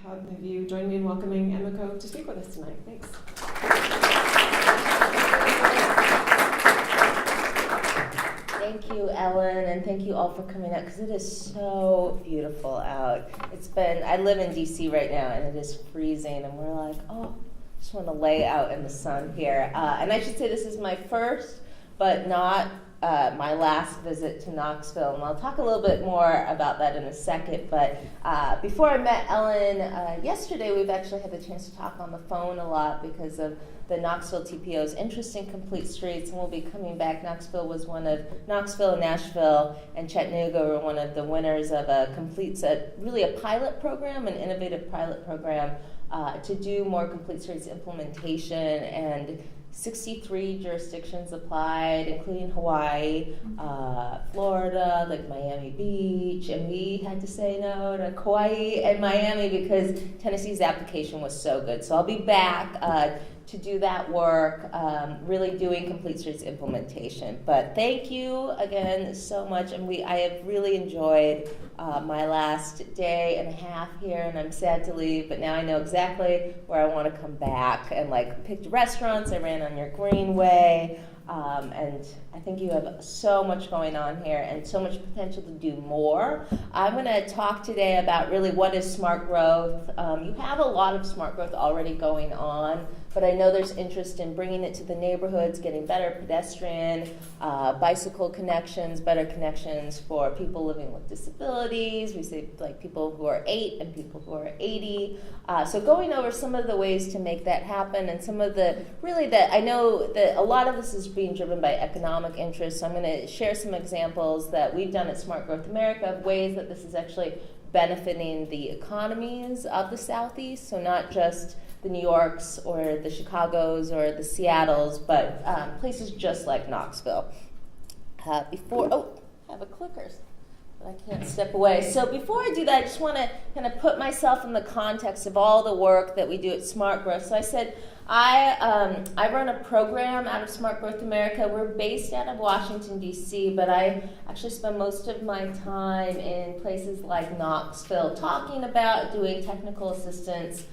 have you join me in welcoming Emiko to speak with us tonight. Thanks. Thank you, Ellen, and thank you all for coming out, because it is so beautiful out. I live in DC right now, and it is freezing, and we're like, oh, just want to lay out in the sun here. And I should say this is my first, but not my last visit to Knoxville, and I'll talk a little bit more about that in a second. But before I met Ellen yesterday, we've actually had the chance to talk on the phone a lot because of the Knoxville TPO's interest in complete streets, and we'll be coming back. Knoxville and Nashville and Chattanooga were one of the winners of really a pilot program, an innovative pilot program to do more complete streets implementation, and 63 jurisdictions applied, including Hawaii, Florida, like Miami Beach, and we had to say no to Kauai and Miami because Tennessee's application was so good. So I'll be back to do that work, really doing complete streets implementation. But thank you again so much, and I have really enjoyed my last day and a half here, and I'm sad to leave, but now I know exactly where I want to come back, and picked restaurants. I ran on your greenway, and I think you have so much going on here and so much potential to do more. I'm going to talk today about really what is smart growth. You have a lot of smart growth already going on, but I know there's interest in bringing it to the neighborhoods, getting better pedestrian, bicycle connections, better connections for people living with disabilities. We say people who are 8 and people who are 80. So going over some of the ways to make that happen, and some of I know that a lot of this is being driven by economic interests. So I'm going to share some examples that we've done at Smart Growth America of ways that this is actually benefiting the economies of the Southeast. So not just the New Yorks or the Chicagos or the Seattles, but places just like Knoxville. I have a clicker, but I can't step away. So before I do that, I just want to kind of put myself in the context of all the work that we do at Smart Growth. So I said, I run a program out of Smart Growth America. We're based out of Washington, D.C., but I actually spend most of my time in places like Knoxville talking about doing technical assistance,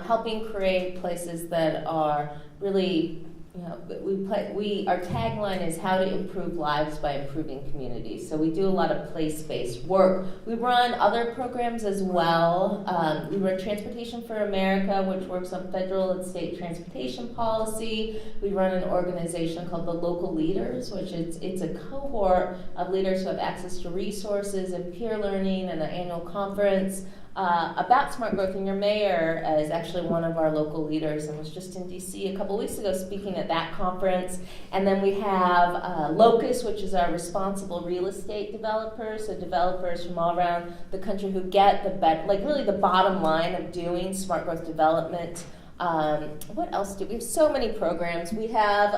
helping create places that are really, our tagline is how to improve lives by improving communities. So we do a lot of place-based work. We run other programs as well. We run Transportation for America, which works on federal and state transportation policy. We run an organization called the Local Leaders, which it's a cohort of leaders who have access to resources and peer learning and an annual conference about smart growth, and your mayor is actually one of our local leaders and was just in DC a couple weeks ago speaking at that conference. And then we have Locus, which is our responsible real estate developers, so developers from all around the country who get really the bottom line of doing smart growth development. What else do we have? So many programs. We have,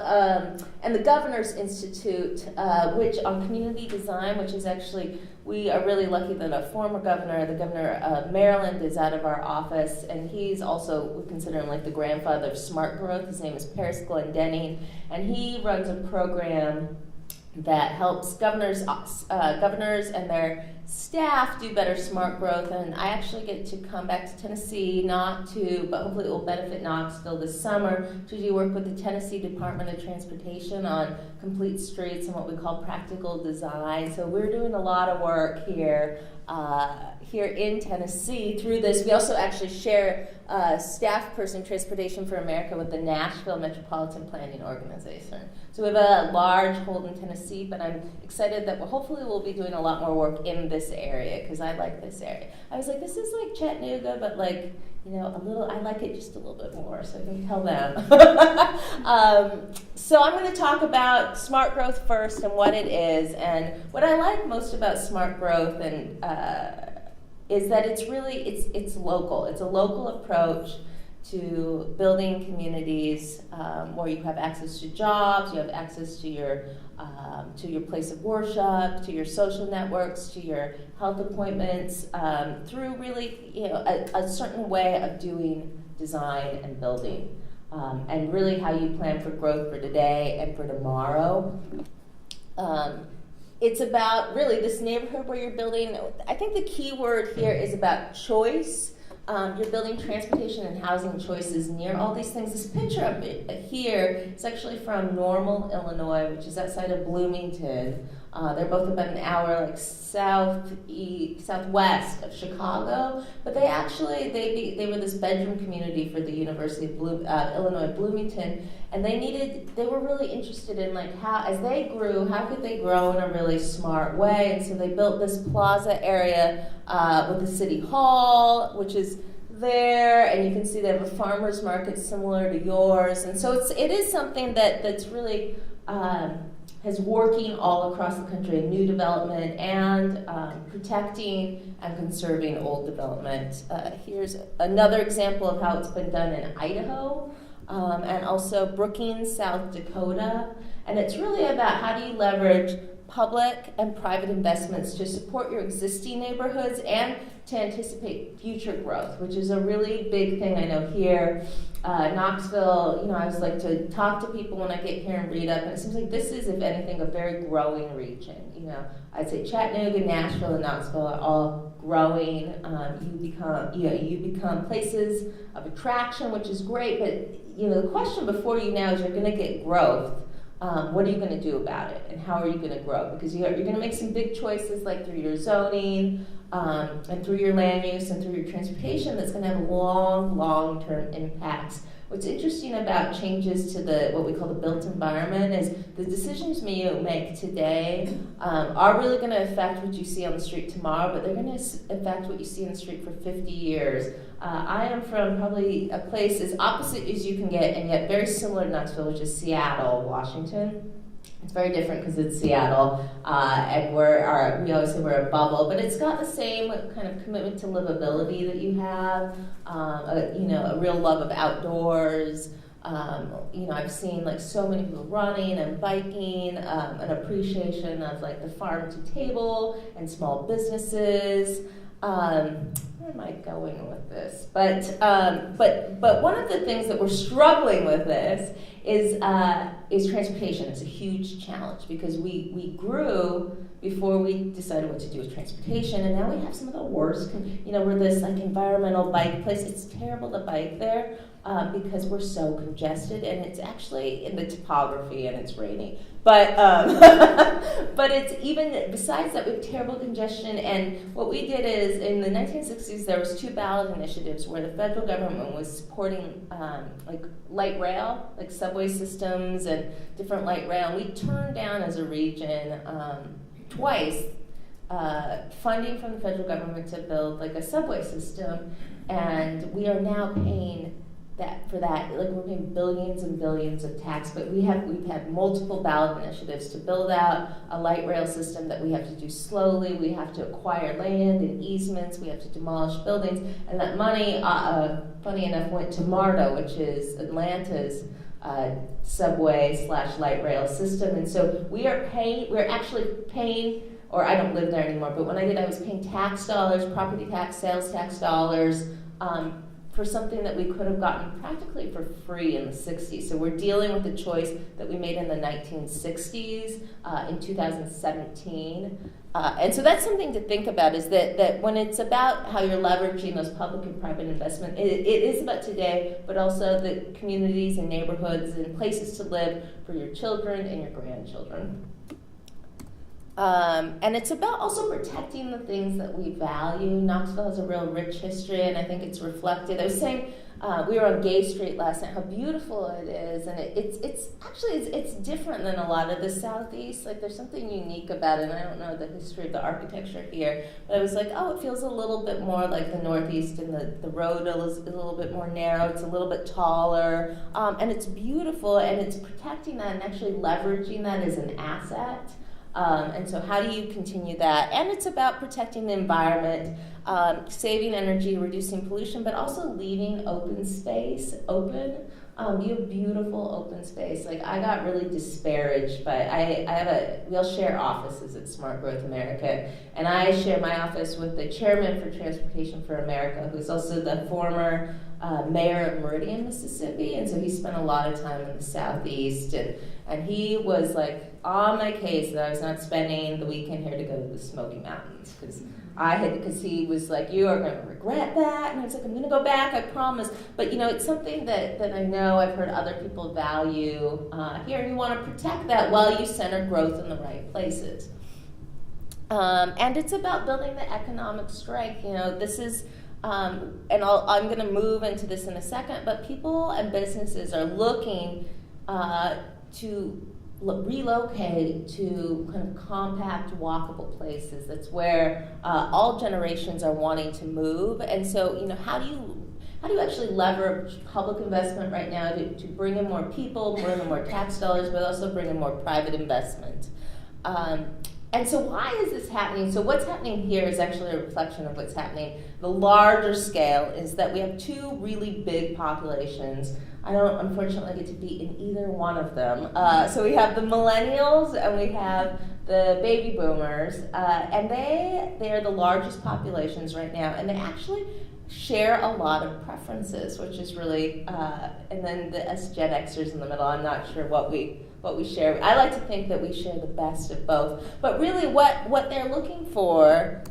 and the Governor's Institute, which on community design, which is actually, we are really lucky that a former governor, the governor of Maryland, is out of our office, and he's also, we consider him like the grandfather of smart growth. His name is Paris Glendenning, and he runs a program that helps governors and their staff do better smart growth. And I actually get to come back to Tennessee, but hopefully it will benefit Knoxville this summer, to do work with the Tennessee Department of Transportation on complete streets and what we call practical design. So we're doing a lot of work here in Tennessee through this. We also actually share staff person, Transportation for America, with the Nashville Metropolitan Planning Organization. So we have a large hold in Tennessee, but I'm excited that hopefully we'll be doing a lot more work in this area, because I like this area. I was like, this is like Chattanooga, but I like it just a little bit more, so I can tell them. So I'm going to talk about smart growth first and what it is. And what I like most about smart growth is that it's local. It's a local approach to building communities where you have access to jobs, you have access to your place of worship, to your social networks, to your health appointments, through really a certain way of doing design and building, and really how you plan for growth for today and for tomorrow. It's about really this neighborhood where you're building. I think the key word here is about choice You're building transportation and housing choices near all these things. This picture up here is actually from Normal, Illinois, which is outside of Bloomington. They're both about an hour southwest of Chicago, but they were this bedroom community for the University of Illinois Bloomington, and they were really interested in as they grew, how could they grow in a really smart way, and so they built this plaza area with the city hall, which is there, and you can see they have a farmer's market similar to yours, and so it is something that's really is working all across the country, new development and protecting and conserving old development. Here's another example of how it's been done in Idaho and also Brookings, South Dakota. And it's really about how do you leverage public and private investments to support your existing neighborhoods and to anticipate future growth, which is a really big thing I know here. Knoxville, I always like to talk to people when I get here and read up, and it seems like this is, if anything, a very growing region. I'd say Chattanooga, Nashville, and Knoxville are all growing. You become places of attraction, which is great, but the question before you now is you're going to get growth. What are you going to do about it, and how are you going to grow? Because you're going to make some big choices, like through your zoning, and through your land use, and through your transportation, that's going to have long-term impacts. What's interesting about changes to what we call the built environment is the decisions you make today are really going to affect what you see on the street tomorrow, but they're going to affect what you see on the street for 50 years. I am from probably a place as opposite as you can get, and yet very similar to Knoxville, which is Seattle, Washington. It's very different because it's Seattle, and we always say we're a bubble, but it's got the same kind of commitment to livability that you have, a real love of outdoors. I've seen so many people running and biking, an appreciation of the farm to table and small businesses. Where am I going with this? But one of the things that we're struggling with this is transportation. It's a huge challenge because we grew before we decided what to do with transportation, and now we have some of the worst. We're this environmental bike place. It's terrible to bike there because we're so congested, and it's actually in the topography and it's rainy. But but it's even besides that, we have terrible congestion. And what we did is in the 1960s there was 2 ballot initiatives where the federal government was supporting light rail, subway systems and different light rail. And we turned down as a region twice funding from the federal government to build a subway system, and we are now paying for that, we're paying billions and billions of tax, but we've had multiple ballot initiatives to build out a light rail system that we have to do slowly. We have to acquire land and easements. We have to demolish buildings, and that money, funny enough, went to MARTA, which is Atlanta's subway/light rail system, and so we're actually paying. Or I don't live there anymore, but when I did, I was paying tax dollars, property tax, sales tax dollars, for something that we could have gotten practically for free in the 60s. So we're dealing with the choice that we made in the 1960s in 2017. And so that's something to think about, is that when it's about how you're leveraging those public and private investment, it is about today, but also the communities and neighborhoods and places to live for your children and your grandchildren. And it's about also protecting the things that we value. Knoxville has a real rich history, and I think it's reflected. I was saying, we were on Gay Street last night, how beautiful it is, and it's different than a lot of the Southeast. There's something unique about it, and I don't know the history of the architecture here, but I was like, it feels a little bit more like the Northeast, and the road is a little bit more narrow, it's a little bit taller, and it's beautiful, and it's protecting that and actually leveraging that as an asset. And so how do you continue that? And it's about protecting the environment, saving energy, reducing pollution, but also leaving open space open. You have beautiful open space. I got really disparaged, but we'll share offices at Smart Growth America, and I share my office with the chairman for Transportation for America, who's also the former mayor of Meridian, Mississippi, and so he spent a lot of time in the Southeast, and he was like on my case that I was not spending the weekend here to go to the Smoky Mountains, because he was like, you are going to regret that, and I was like, I'm going to go back, I promise. But it's something that I know I've heard other people value here, and you want to protect that while you center growth in the right places. And it's about building the economic strength. This is, and I'm going to move into this in a second, but people and businesses are looking to relocate to kind of compact, walkable places. That's where all generations are wanting to move. And so, how do you actually leverage public investment right now to bring in more people, bring in more tax dollars, but also bring in more private investment? And so why is this happening? So what's happening here is actually a reflection of what's happening. The larger scale is that we have two really big populations. I don't, unfortunately, get to be in either one of them. So we have the millennials and we have the baby boomers, and they are the largest populations right now, and they actually share a lot of preferences, which is really, and then the Gen Xers in the middle, I'm not sure what we share. I like to think that we share the best of both. But really what they're looking for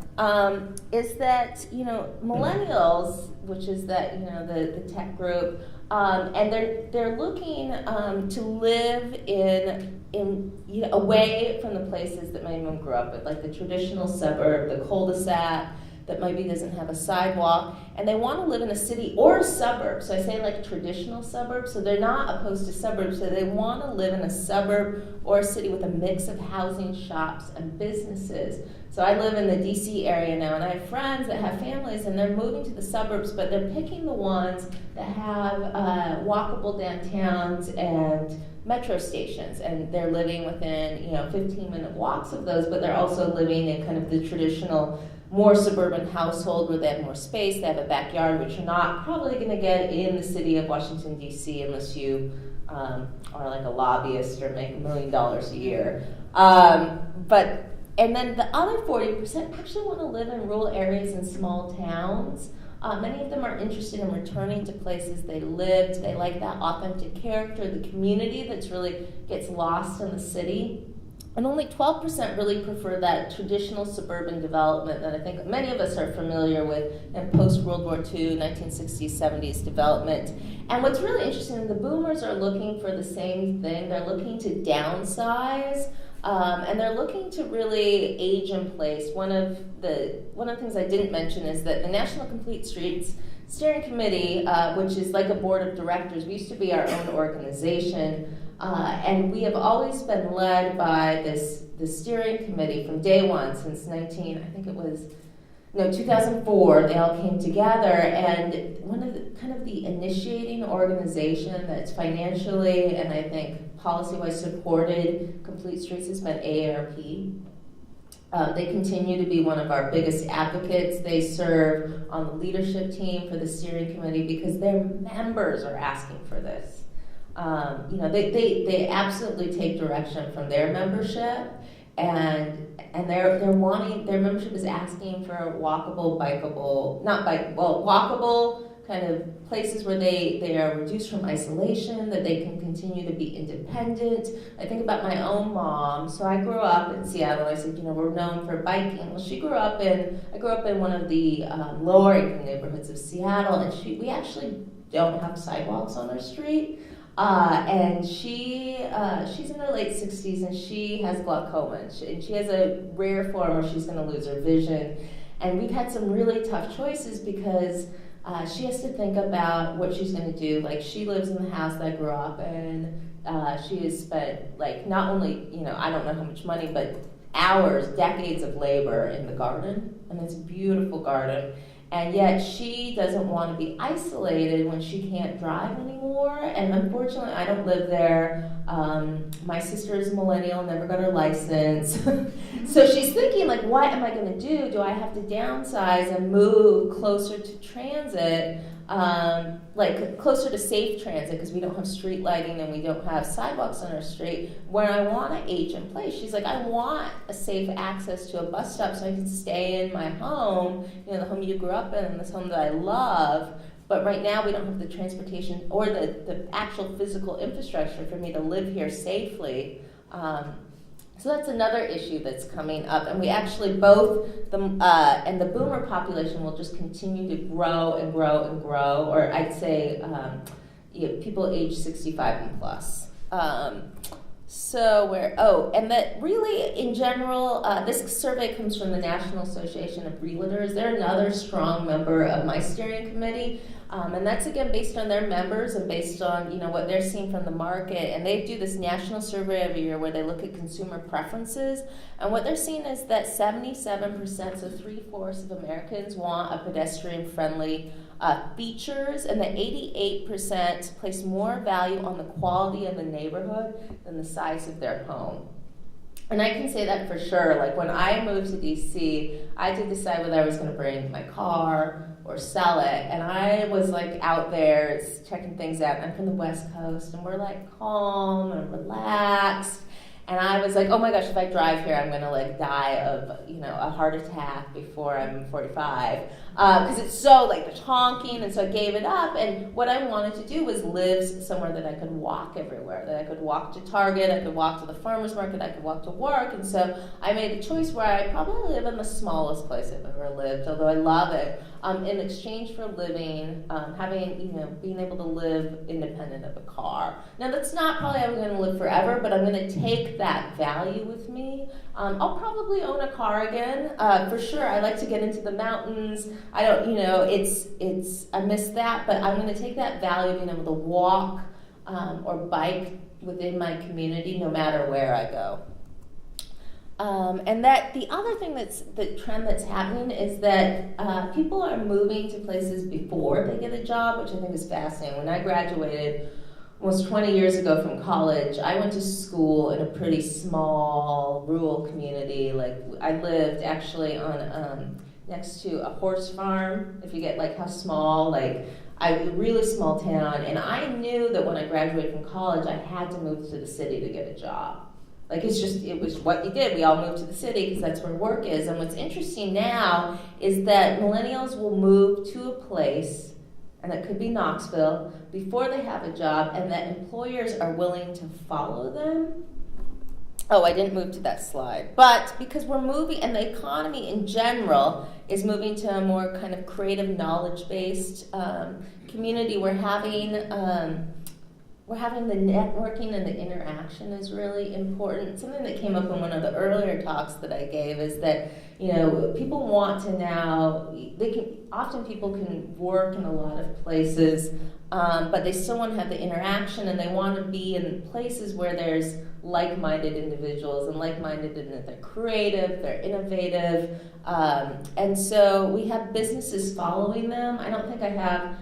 is that, millennials, which is that, the tech group, and they're looking to live in away from the places that many of them grew up with, like the traditional suburb, the cul-de-sac, that maybe doesn't have a sidewalk, and they want to live in a city or a suburb. So I say like traditional suburbs, so they're not opposed to suburbs, so they want to live in a suburb or a city with a mix of housing, shops, and businesses. So I live in the DC area now, and I have friends that have families, and they're moving to the suburbs, but they're picking the ones that have walkable downtowns and metro stations, and they're living within 15-minute walks of those, but they're also living in kind of the traditional more suburban household where they have more space, they have a backyard, which you're not probably going to get in the city of Washington, D.C. unless you are like a lobbyist or make $1 million a year. And then the other 40% actually want to live in rural areas and small towns. Many of them are interested in returning to places they lived. They like that authentic character, the community that's really gets lost in the city. And only 12% really prefer that traditional suburban development that I think many of us are familiar with in post-World War II, 1960s, 70s development. And what's really interesting, the boomers are looking for the same thing. They're looking to downsize, and they're looking to really age in place. One of the things I didn't mention is that the National Complete Streets Steering Committee, which is like a board of directors, we used to be our own organization, and we have always been led by the steering committee from day one since 2004. They all came together, and one of the initiating organization that's financially and I think policy-wise supported Complete Streets has been AARP. They continue to be one of our biggest advocates. They serve on the leadership team for the steering committee because their members are asking for this. They absolutely take direction from their membership, and they're wanting, their membership is asking for walkable, walkable kind of places where they are reduced from isolation, that they can continue to be independent. I think about my own mom. So I grew up in Seattle. I said, we're known for biking. Well, I grew up in one of the lower income neighborhoods of Seattle, and we actually don't have sidewalks on our street. And she's in her late 60s, and she has glaucoma, and she has a rare form where she's going to lose her vision. And we've had some really tough choices because she has to think about what she's going to do. Like, she lives in the house that I grew up in. She has spent, not only, I don't know how much money, but hours, decades of labor in the garden. And it's a beautiful garden. And yet she doesn't want to be isolated when she can't drive anymore. And unfortunately, I don't live there. My sister is a millennial, never got her license. So she's thinking, what am I going to do? Do I have to downsize and move closer to transit, closer to safe transit, because we don't have street lighting and we don't have sidewalks on our street, where I want to age in place? She's like, I want a safe access to a bus stop so I can stay in my home, the home you grew up in, and this home that I love, but right now we don't have the transportation or the actual physical infrastructure for me to live here safely. So that's another issue that's coming up, and we actually both and the boomer population will just continue to grow and grow and grow, or I'd say people age 65 and plus. And that really, in general, this survey comes from the National Association of Realtors. They're another strong member of my steering committee, and that's again based on their members and based on what they're seeing from the market. And they do this national survey every year where they look at consumer preferences, and what they're seeing is that 77%, so 3/4 of Americans, want a pedestrian-friendly features, and that 88% place more value on the quality of the neighborhood than the size of their home. And I can say that for sure. Like when I moved to DC, I had to decide whether I was going to bring my car or sell it. And I was like out there checking things out. I'm from the West Coast, and we're like calm and relaxed. And I was like, oh my gosh, if I drive here, I'm going to like die of, a heart attack before I'm 45. Because it's so like there's honking, and so I gave it up. And what I wanted to do was live somewhere that I could walk everywhere, that I could walk to Target, I could walk to the farmer's market, I could walk to work. And so I made a choice where I probably live in the smallest place I've ever lived, although I love it, in exchange for living, being able to live independent of a car. Now that's not probably how I'm going to live forever, but I'm going to take that value with me. I'll probably own a car again, for sure. I like to get into the mountains. I don't, I miss that, but I'm going to take that value of being able to walk or bike within my community no matter where I go. And that the other thing the trend that's happening is that people are moving to places before they get a job, which I think is fascinating. When I graduated almost 20 years ago from college, I went to school in a pretty small rural community. Like I lived actually on next to a horse farm. If you get like how small, like a really small town, and I knew that when I graduated from college, I had to move to the city to get a job. Like it was what you did. We all moved to the city because that's where work is. And what's interesting now is that millennials will move to a place, and it could be Knoxville, before they have a job, and that employers are willing to follow them. Oh, I didn't move to that slide. But because we're moving, and the economy in general is moving to a more kind of creative, knowledge-based community, we're having the networking and the interaction is really important. Something that came up in one of the earlier talks that I gave is that, people want to now, people can work in a lot of places, but they still want to have the interaction, and they want to be in places where there's like-minded individuals, and like-minded in that they're creative, they're innovative, and so we have businesses following them. I don't think I have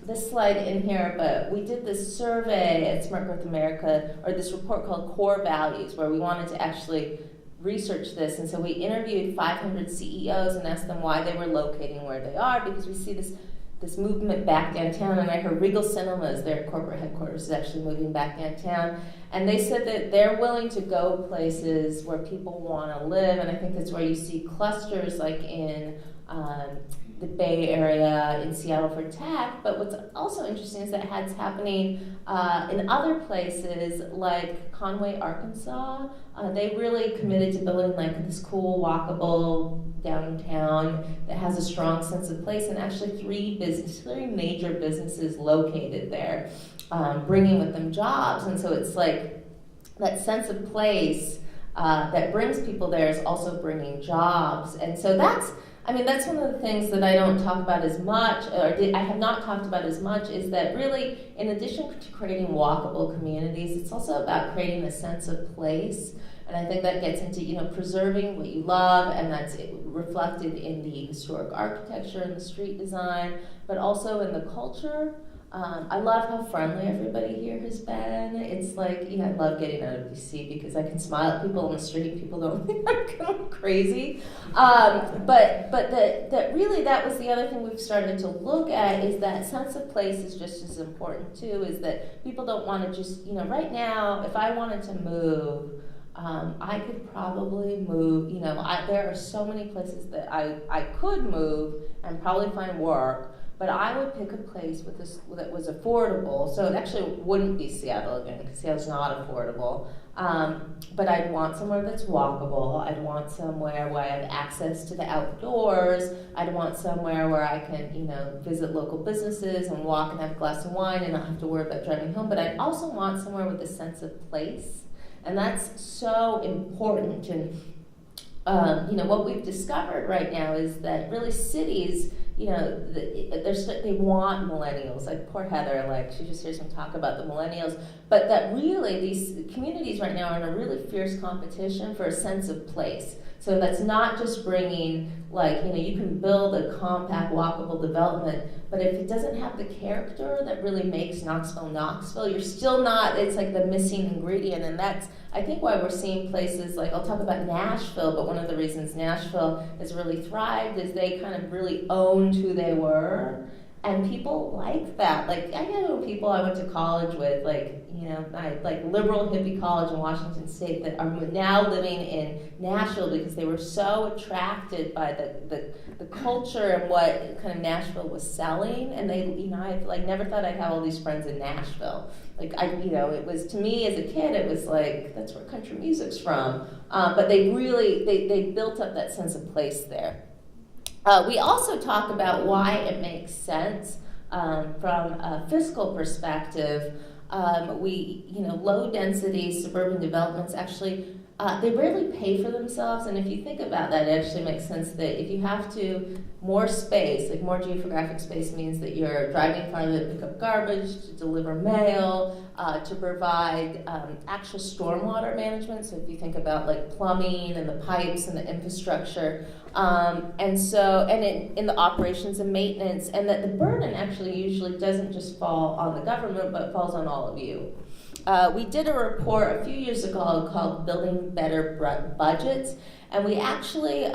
this slide in here, but we did this survey at Smart Growth America, or this report called Core Values, where we wanted to actually research this. And so we interviewed 500 CEOs and asked them why they were locating where they are, because we see this movement back downtown. And I heard Regal Cinemas, their corporate headquarters, is actually moving back downtown. And they said that they're willing to go places where people want to live. And I think that's where you see clusters like in the Bay Area, in Seattle for tech. But what's also interesting is that it's happening in other places like Conway, Arkansas. They really committed to building like this cool, walkable downtown that has a strong sense of place, and actually three major businesses located there, bringing with them jobs. And so it's like that sense of place that brings people there is also bringing jobs. And so that's one of the things that I don't talk about as much, I have not talked about as much, is that really, in addition to creating walkable communities, it's also about creating a sense of place. And I think that gets into, preserving what you love, and that's reflected in the historic architecture and the street design, but also in the culture. I love how friendly everybody here has been. It's like, I love getting out of DC because I can smile at people on the street. People don't think I'm going crazy. But that was the other thing we've started to look at, is that sense of place is just as important too, is that people don't want to just, right now, if I wanted to move, I could probably move, there are so many places that I could move and probably find work. but I would pick a place with this that was affordable. So it actually wouldn't be Seattle again, because Seattle's not affordable. But I'd want somewhere that's walkable. I'd want somewhere where I have access to the outdoors. I'd want somewhere where I can, visit local businesses and walk and have a glass of wine and not have to worry about driving home. But I'd also want somewhere with a sense of place. And that's so important. And, what we've discovered right now is that really cities, they want millennials. Like poor Heather, she just hears me talk about the millennials. But that really, these communities right now are in a really fierce competition for a sense of place. So that's not just bringing, you can build a compact, walkable development, but if it doesn't have the character that really makes Knoxville, you're still not, it's like the missing ingredient. And that's, I think, why we're seeing places I'll talk about Nashville, but one of the reasons Nashville has really thrived is they kind of really owned who they were. And people like that. I know people I went to college with, liberal hippie college in Washington State, that are now living in Nashville because they were so attracted by the culture and what kind of Nashville was selling. And they, I never thought I'd have all these friends in Nashville. It was, to me as a kid, it was that's where country music's from. But they really, they built up that sense of place there. We also talk about why it makes sense from a fiscal perspective. Low density suburban developments actually, they rarely pay for themselves. And if you think about that, it actually makes sense that if you have more space, more geographic space means that you're driving farther to pick up garbage, to deliver mail, to provide actual stormwater management. So if you think about plumbing and the pipes and the infrastructure, and in the operations and maintenance, and that the burden actually usually doesn't just fall on the government, but falls on all of you. We did a report a few years ago called Building Better Budgets, and we actually,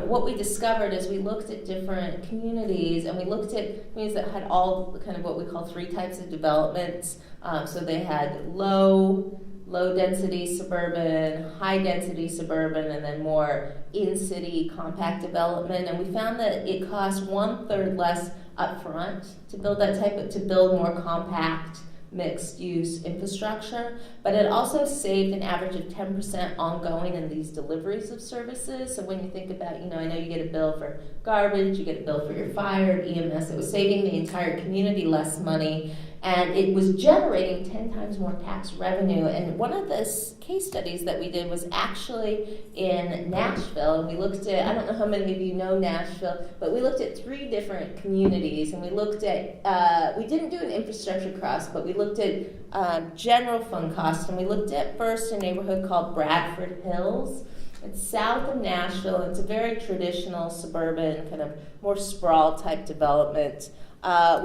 what we discovered is we looked at different communities, and we looked at communities that had all kind of what we call 3 types of developments. So they had low density suburban, high density suburban, and then more in-city compact development. And we found that it cost 1/3 less upfront to build to build more compact mixed-use infrastructure, but it also saved an average of 10% ongoing in these deliveries of services. So when you think about, I know you get a bill for garbage, you get a bill for your fire, EMS, it was saving the entire community less money, and it was generating 10 times more tax revenue. And one of the case studies that we did was actually in Nashville, and we looked at, I don't know how many of you know Nashville, but we looked at 3 different communities, and we looked at, we didn't do an infrastructure cost, but we looked at general fund costs, and we looked at first a neighborhood called Bradford Hills. It's south of Nashville. It's a very traditional suburban, kind of more sprawl type development.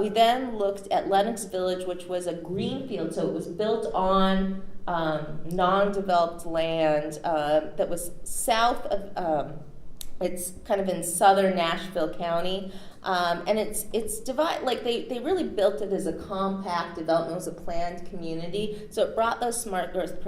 We then looked at Lenox Village, which was a greenfield, so it was built on non-developed land that was south of, it's kind of in southern Nashville County, and it's divided, they really built it as a compact development. It was a planned community, so it brought those smart growth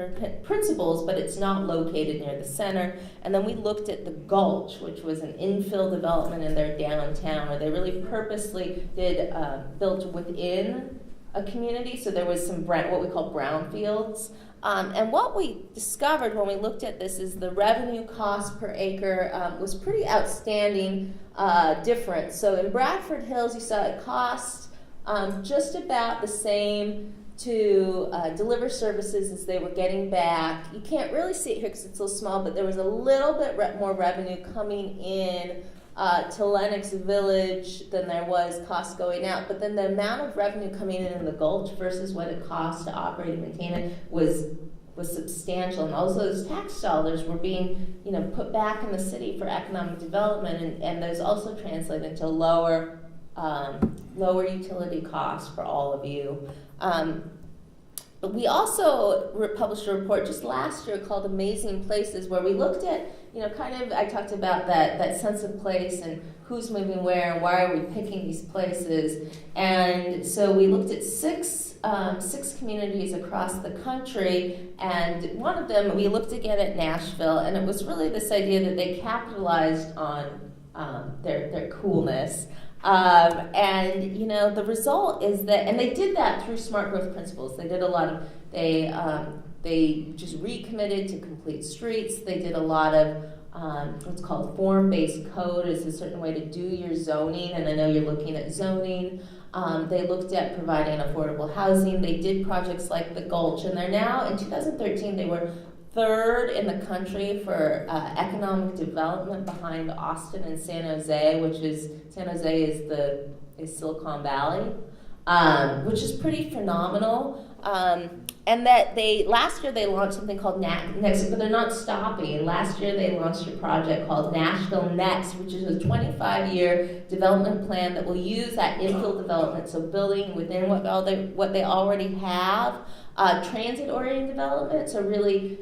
principles, but it's not located near the center. And then we looked at the Gulch, which was an infill development in their downtown, where they really purposely did built within a community, so there was some what we call brownfields. And what we discovered when we looked at this is the revenue cost per acre was pretty outstanding difference. So in Bradford Hills, you saw it cost just about the same to deliver services as they were getting back. You can't really see it here because it's so small, but there was a little bit more revenue coming in to Lenox Village than there was cost going out. But then the amount of revenue coming in the Gulch versus what it cost to operate and maintain it was substantial. And also those tax dollars were being put back in the city for economic development, and those also translate into lower utility costs for all of you. But we also published a report just last year called Amazing Places, where we looked at, I talked about that sense of place and who's moving where and why are we picking these places. And so we looked at six communities across the country, and one of them, we looked again at Nashville, and it was really this idea that they capitalized on their coolness. And the result is that, and they did that through smart growth principles. They did a lot of, they just recommitted to complete streets. They did a lot of what's called form-based code. It's a certain way to do your zoning, and I know you're looking at zoning. They looked at providing affordable housing. They did projects like the Gulch, and they're now, in 2013, they were third in the country for economic development behind Austin and San Jose, San Jose is Silicon Valley, which is pretty phenomenal. And that last year they launched something called Next, but they're not stopping. Last year they launched a project called Nashville Next, which is a 25-year development plan that will use that infill development, so building within what they already have, transit-oriented development, so really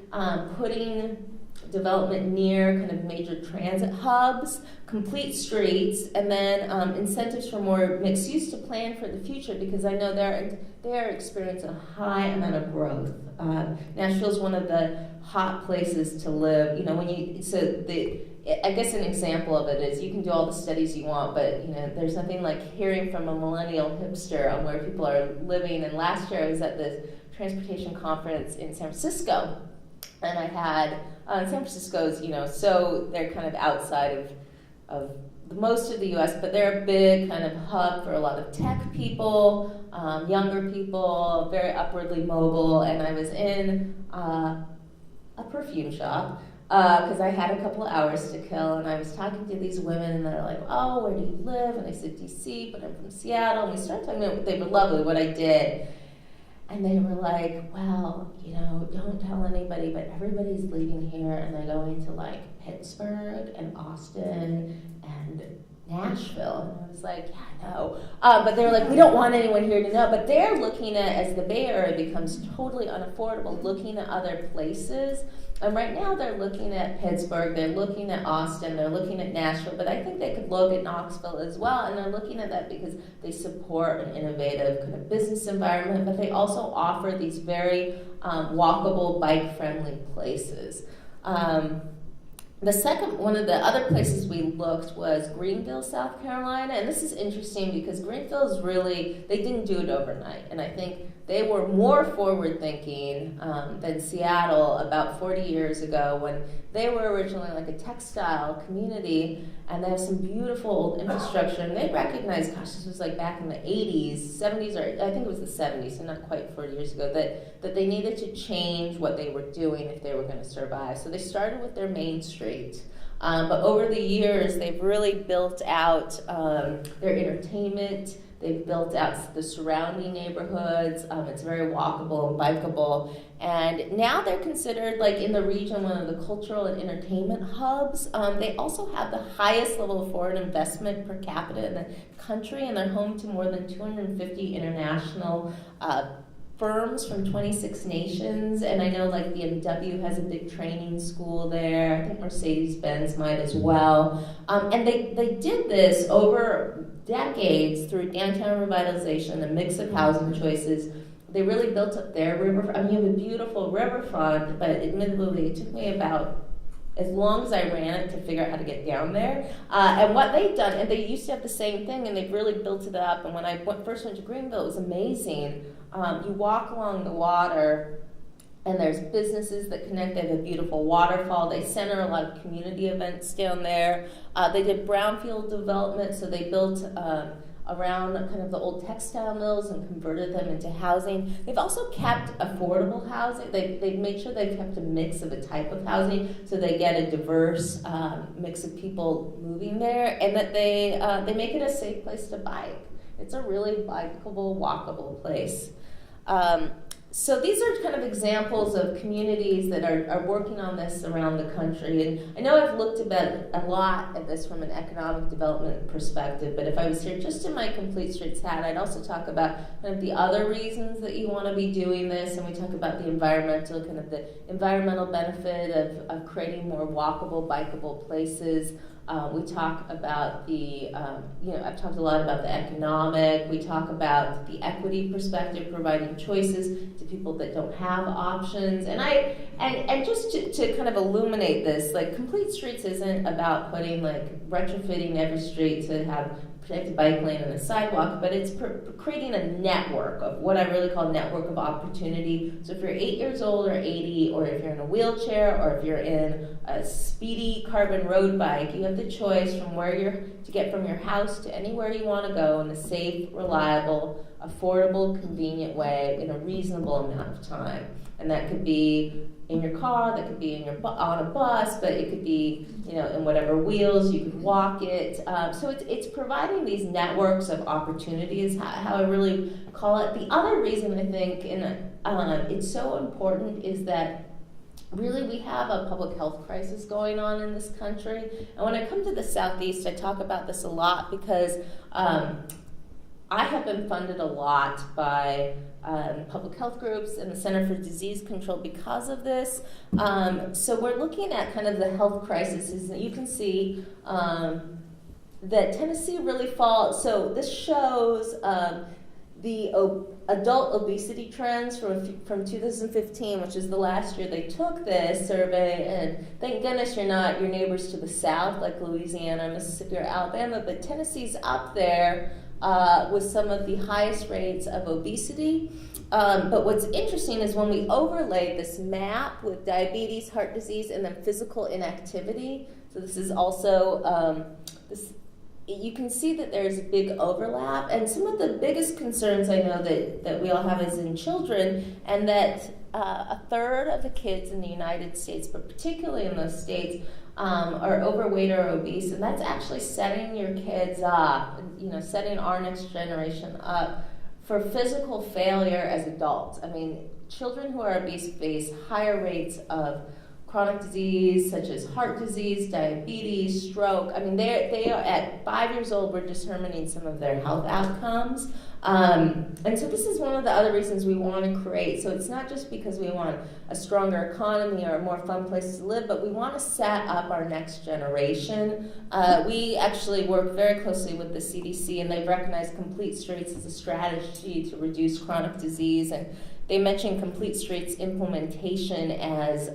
putting development near kind of major transit hubs, complete streets, and then incentives for more mixed use to plan for the future, because I know they're experiencing a high amount of growth. Nashville is one of the hot places to live. I guess an example of it is you can do all the studies you want, but there's nothing like hearing from a millennial hipster on where people are living. And last year I was at this transportation conference in San Francisco, and I had San Francisco's, so they're kind of outside of most of the U.S., but they're a big kind of hub for a lot of tech people, younger people, very upwardly mobile. And I was in a perfume shop because I had a couple of hours to kill, and I was talking to these women, and they're like, "Oh, where do you live?" And I said, "DC, but I'm from Seattle." And we started talking about, they were lovely, what I did. And they were like, "Well, don't tell anybody, but everybody's leaving here and they're going to like Pittsburgh and Austin and Nashville." And I was like, "Yeah, I know." But they were like, "We don't want anyone here to know." But they're looking at, as the Bay Area becomes totally unaffordable, looking at other places. And right now they're looking at Pittsburgh, they're looking at Austin, they're looking at Nashville, but I think they could look at Knoxville as well. And they're looking at that because they support an innovative kind of business environment, but they also offer these very walkable, bike-friendly places. One of the other places we looked was Greenville, South Carolina, and this is interesting because Greenville is really, they didn't do it overnight, and I think they were more forward-thinking than Seattle about 40 years ago, when they were originally like a textile community, and they have some beautiful old infrastructure, and they recognized, gosh, this was like back in the 80s, 70s, or I think it was the 70s, so not quite 40 years ago, that they needed to change what they were doing if they were going to survive. So they started with their main street. But over the years, they've really built out their entertainment. They've built out the surrounding neighborhoods. It's very walkable and bikeable. And now they're considered, like in the region, one of the cultural and entertainment hubs. They also have the highest level of foreign investment per capita in the country, and they're home to more than 250 international firms from 26 nations, and I know like BMW has a big training school there. I think Mercedes-Benz might as well. And they did this over decades through downtown revitalization, a mix of housing choices. They really built up their river. I mean, you have a beautiful riverfront, but admittedly, it took me about as long as I ran it to figure out how to get down there. And what they've done, and they used to have the same thing, and they've really built it up. And when I first went to Greenville, it was amazing. You walk along the water, and there's businesses that connect. They have a beautiful waterfall. They center a lot of community events down there. They did brownfield development, so they built around kind of the old textile mills and converted them into housing. They've also kept affordable housing. They've made sure they've kept a mix of a type of housing, so they get a diverse mix of people moving there, and that they make it a safe place to bike. It's a really bikeable, walkable place. So these are kind of examples of communities that are working on this around the country. And I know I've looked a lot at this from an economic development perspective, but if I was here just in my Complete Streets hat, I'd also talk about kind of the other reasons that you want to be doing this, and we talk about the environmental benefit of creating more walkable, bikeable places. We talk about I've talked a lot about the economic. We talk about the equity perspective, providing choices to people that don't have options. And just to kind of illuminate this, like Complete Streets isn't about retrofitting every street to have protected bike lane and a sidewalk, but it's creating a network of what I really call network of opportunity. So if you're 8 years old or 80, or if you're in a wheelchair, or if you're in a speedy carbon road bike, you have the choice to get from your house to anywhere you want to go in a safe, reliable, affordable, convenient way in a reasonable amount of time. And that could be in your car, that could be on a bus, but it could be in whatever wheels, you could walk it. So it's providing these networks of opportunities, how I really call it. The other reason I think it's so important is that really we have a public health crisis going on in this country. And when I come to the Southeast, I talk about this a lot because I have been funded a lot by public health groups and the Center for Disease Control because of this. So we're looking at kind of the health crises, and you can see that Tennessee really falls. So this shows the adult obesity trends from 2015, which is the last year they took this survey, and thank goodness you're not your neighbors to the south like Louisiana, Mississippi, or Alabama, but Tennessee's up there with some of the highest rates of obesity. But what's interesting is when we overlaid this map with diabetes, heart disease, and then physical inactivity, so this is also, you can see that there's a big overlap, and some of the biggest concerns I know that we all have is in children, and that a third of the kids in the United States, but particularly in those states, are overweight or obese, and that's actually setting your kids up, setting our next generation up for physical failure as adults. I mean, children who are obese face higher rates of chronic disease, such as heart disease, diabetes, stroke. I mean, they are at 5 years old, we're determining some of their health outcomes. And so this is one of the other reasons we want to create. So it's not just because we want a stronger economy or a more fun place to live, but we want to set up our next generation. We actually work very closely with the CDC, and they've recognized Complete Streets as a strategy to reduce chronic disease. And they mentioned Complete Streets implementation as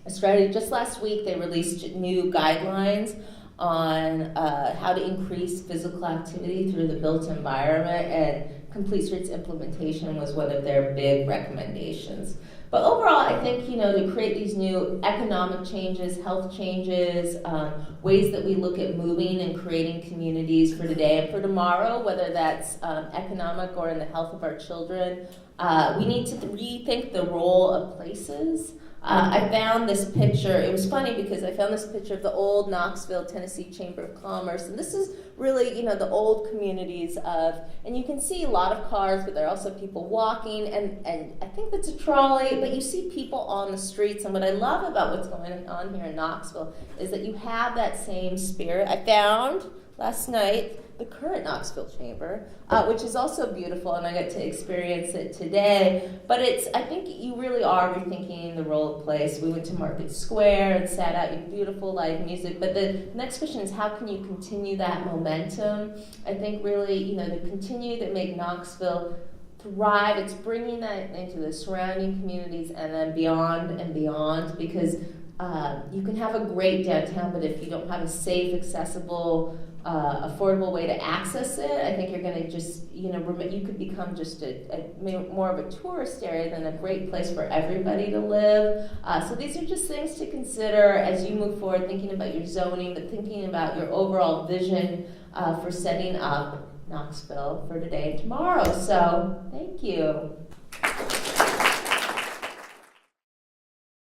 a strategy. Just last week, they released new guidelines on how to increase physical activity through the built environment, and Complete Streets implementation was one of their big recommendations. But overall, I think, to create these new economic changes, health changes, ways that we look at moving and creating communities for today and for tomorrow, whether that's economic or in the health of our children, we need to rethink the role of places. I found this picture. It was funny because I found this picture of the old Knoxville, Tennessee Chamber of Commerce, and this is really, the old communities and you can see a lot of cars, but there are also people walking, and I think that's a trolley, but you see people on the streets, and what I love about what's going on here in Knoxville is that you have that same spirit. I found last night the current Knoxville Chamber, which is also beautiful, and I got to experience it today. But I think you really are rethinking the role of place. We went to Market Square and sat out in beautiful live music. But the next question is, how can you continue that momentum? I think really, to continue to make Knoxville thrive. It's bringing that into the surrounding communities and then beyond and beyond, because you can have a great downtown, but if you don't have a safe, accessible, affordable way to access it, I think you're going to just, you could become just more of a tourist area than a great place for everybody to live. So these are just things to consider as you move forward, thinking about your zoning, but thinking about your overall vision for setting up Knoxville for today and tomorrow. So thank you.